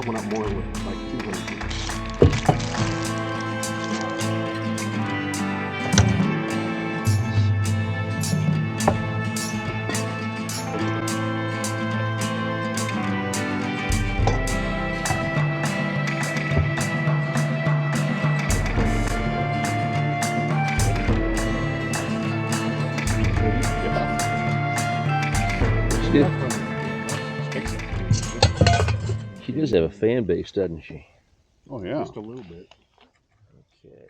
went up more with like 200 feet. She does have a fan base, doesn't she? Oh, yeah. Just a little bit. Okay.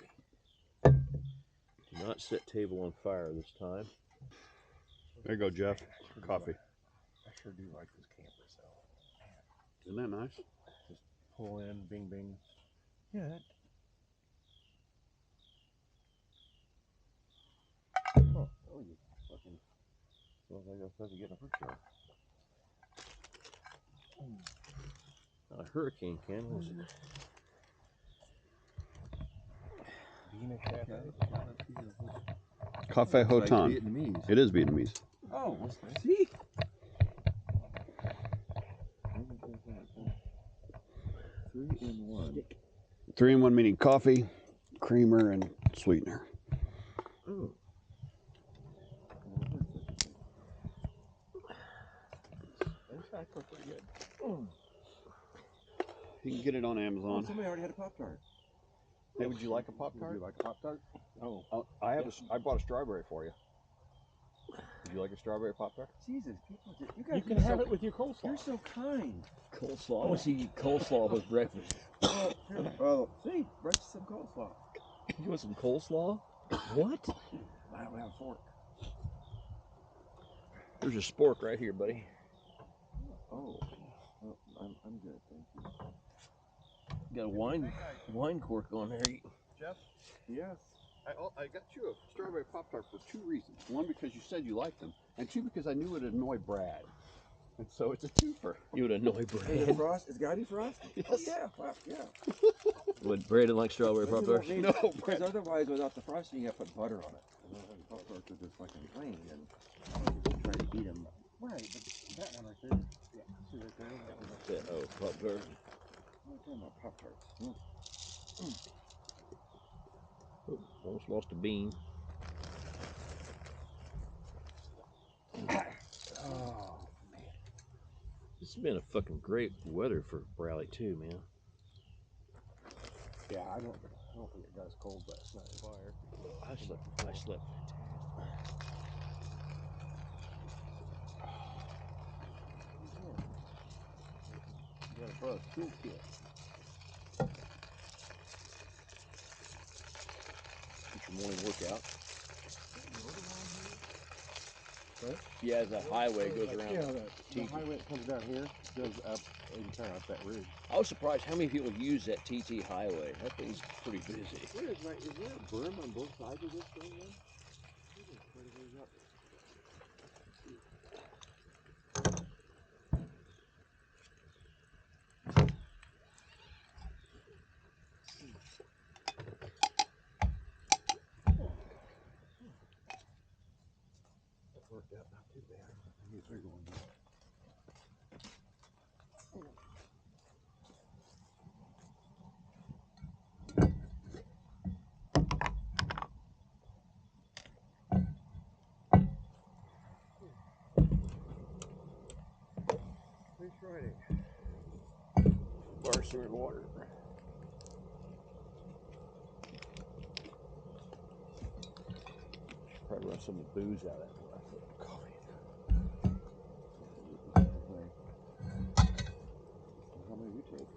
Do not set table on fire this time. There you go, Jeff. Coffee. I sure do like this camper cell. Isn't that nice? Just pull in, bing, bing. Yeah. Oh, you fucking. Well, I was supposed to get a first shot. Not a hurricane can, was it? Cafe Hotan. Like Vietnamese. It is Vietnamese. Oh, see? 3-in-1. 3-in-1 meaning coffee, creamer, and sweetener. Oh. That's pretty good. You can get it on Amazon. Somebody already had a Pop-Tart. Hey, would you like a Pop-Tart? Would you like a Pop-Tart? Oh. I bought a strawberry for you. Would you like a strawberry Pop-Tart? Jesus, people, You can have it with your coleslaw. You're so kind. Coleslaw. I want to eat coleslaw with breakfast. Oh, see, breakfast some coleslaw. You want some coleslaw? What? I don't have a fork. There's a spork right here, buddy. Oh, well, I'm good, thank you. Got a wine cork on there. Jeff? Yes. I got you a strawberry Pop-Tart for 2 reasons. One, because you said you liked them, and 2, because I knew it would annoy Brad. And so it's a twofer. You would annoy Is Brad. it frost? Is Gotti frosted? Yes. Oh, yeah, yeah. Would Brad like strawberry Pop-Tarts? No, because otherwise, without the frosting, you have to put butter on it. Pop-Tarts are just fucking plain, and you try to beat them. Right, but that one right there. Yeah, see right there. That one. Oh, Pop-Tart. I'm talking about Pop-Tarts. Oh, almost lost a bean. Oh, man. This has been a fucking great weather for Raleigh too, man. Yeah, I don't think it got as cold last night. Fire. I slept fantastic. You got a bug toolkit. Get your morning workout. What? Yeah, the highway goes around. Yeah, the highway that comes down here goes up and kind of up that ridge. I was surprised how many people use that TT highway. That thing's pretty busy. Is there a berm on both sides of this thing, man? That worked out not too bad. I need a bigger one. Fish riding. Bar sewer water. Should probably run some of the booze out of that before I put coffee How many do you take?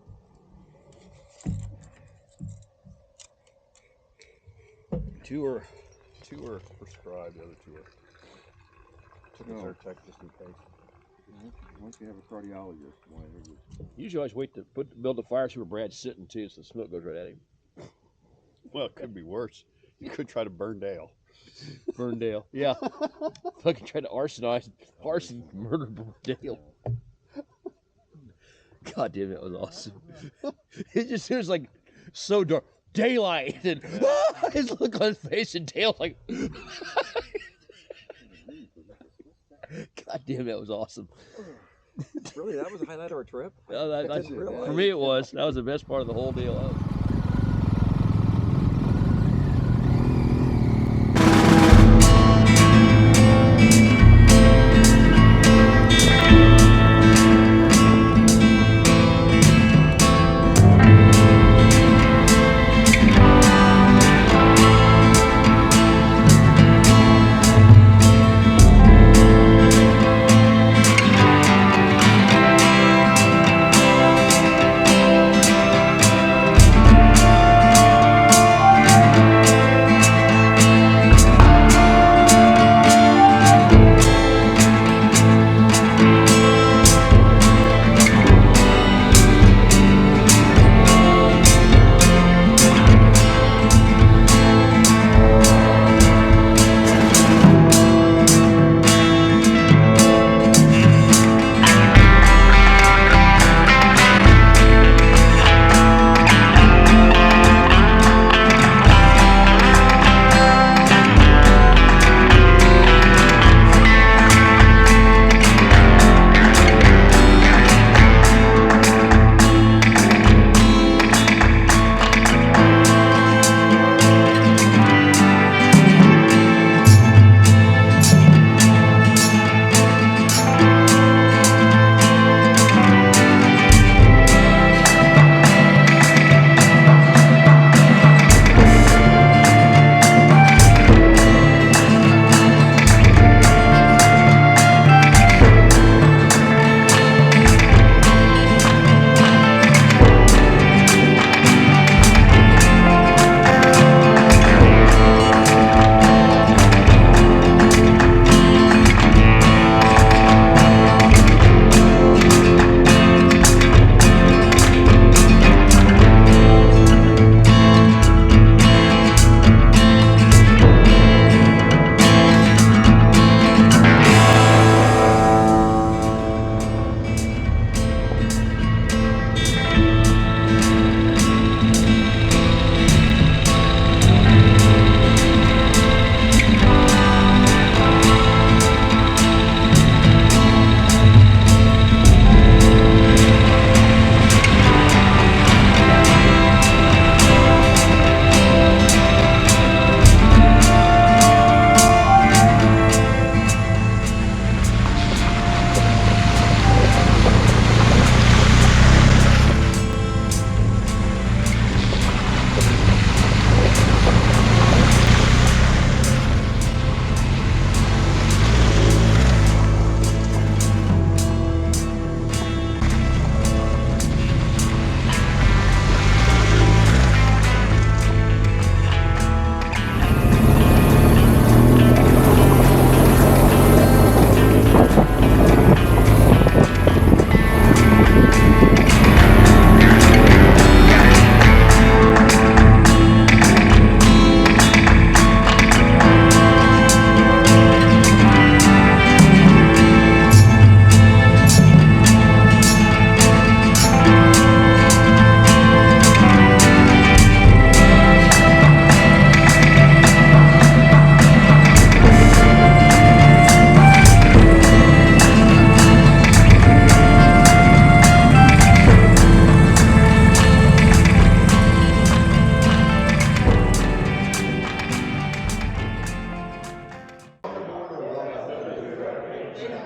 2 are Prescribed, the other 2 are. Took a Zyrtec just in case. Once you have a cardiologist, whatever you. usually always wait to build the fire so where Brad's sitting too, so the smoke goes right at him. Well, it could be worse. You could try to burn Dale. Burndale. Yeah. Fucking try to arson, murder Dale. God damn, it was awesome. It was like so dark. Daylight. And his look on his face and Dale's like. God damn, that was awesome. Really, that was the highlight of our trip? I didn't realize. for me, it was. That was the best part of the whole deal.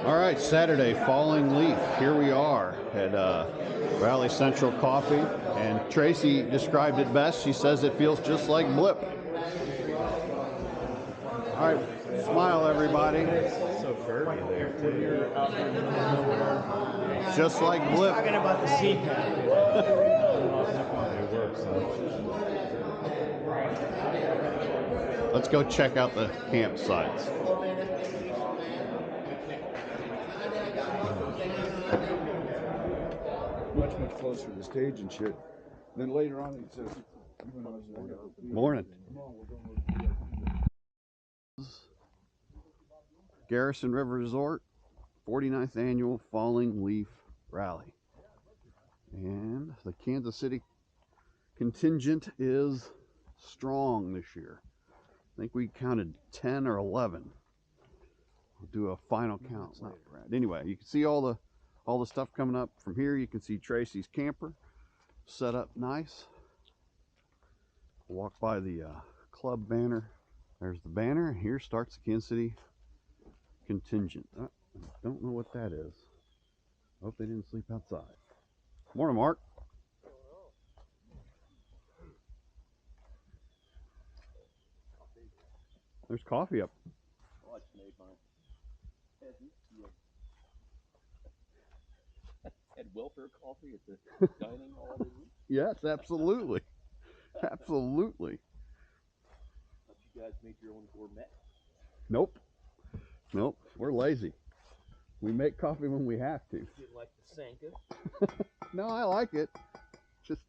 All right, Saturday, Falling Leaf. Here we are at Valley Central Coffee, and Tracy described it best. She says it feels just like Blip. All right, smile, everybody. So curvy there, too. Just like Blip. Talking about the CPAP. It works, huh? Let's go check out the campsites. Much closer to the stage and shit. Then later on it says, Morning. Garrison River Resort, 49th Annual Falling Leaf Rally. And the Kansas City contingent is strong this year. I think we counted 10 or 11. We'll do a final count. It's not Brad. Anyway, you can see all all the stuff coming up from here. You can see Tracy's camper set up nice. Walk by the club banner. There's the banner. Here starts the Kansas City contingent. Don't know what that is. Hope they didn't sleep outside. Morning, Mark. There's coffee up. Oh, I just made mine. Had welfare coffee at the dining hall. Yes, absolutely. Absolutely. Thought you guys made your own gourmet. Nope. Nope. We're lazy. We make coffee when we have to. You didn't like the Sanka? No, I like it. Just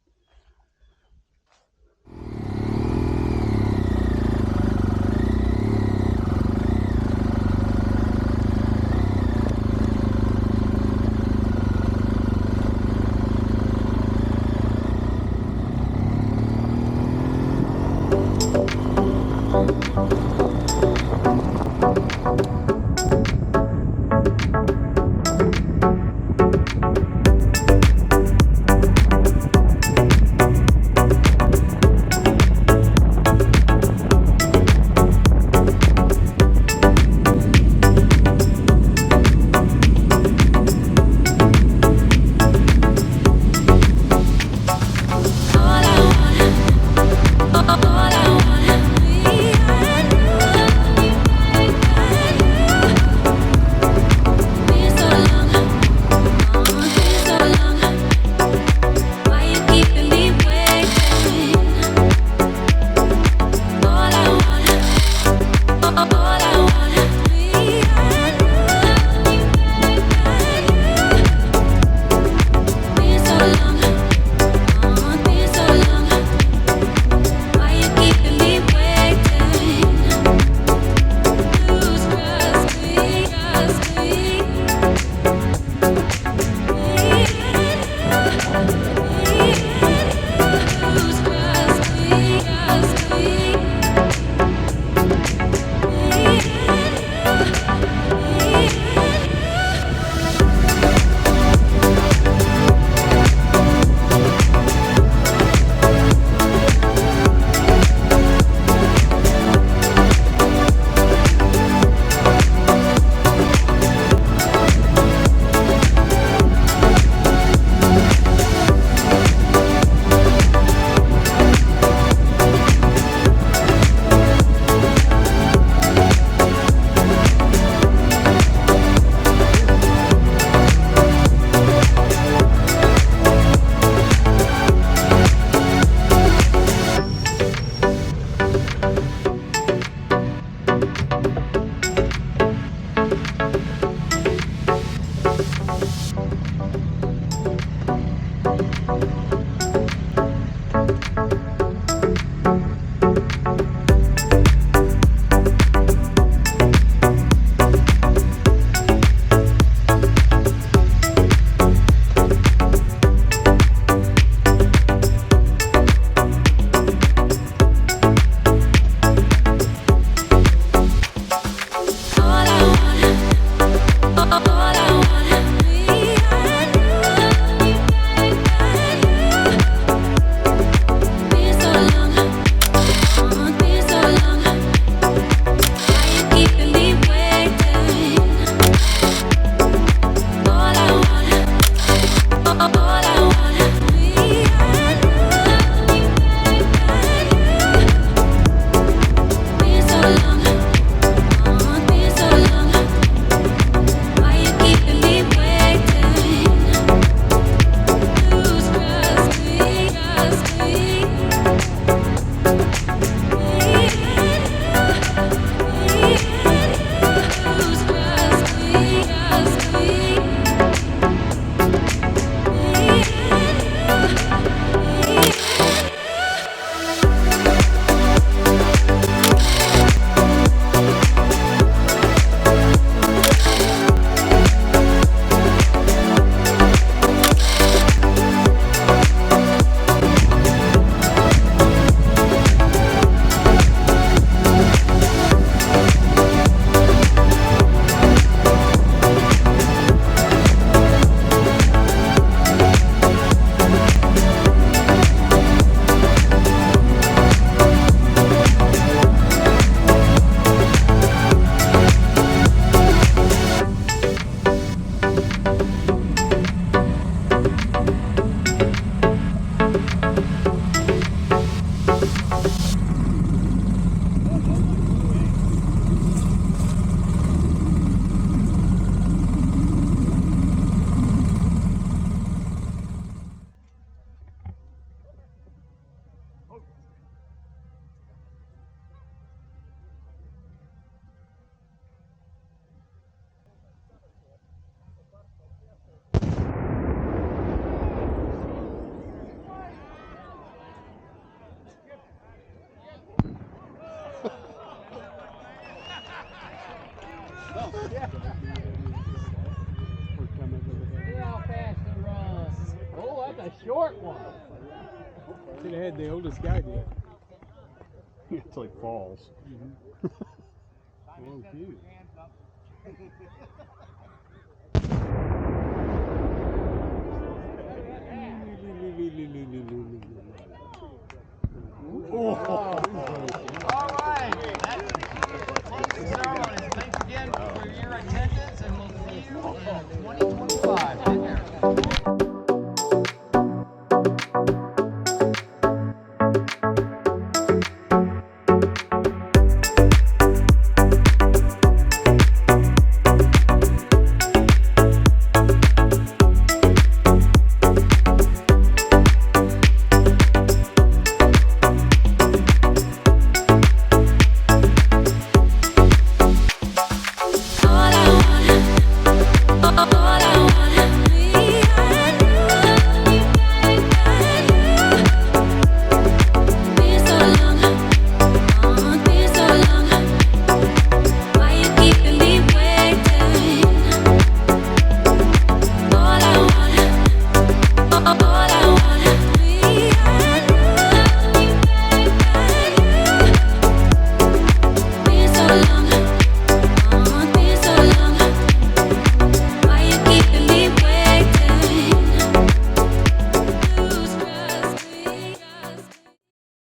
how fast he runs. Oh, that's a short one. Should have had the oldest guy do it. Until he falls. Oh, cute. Oh.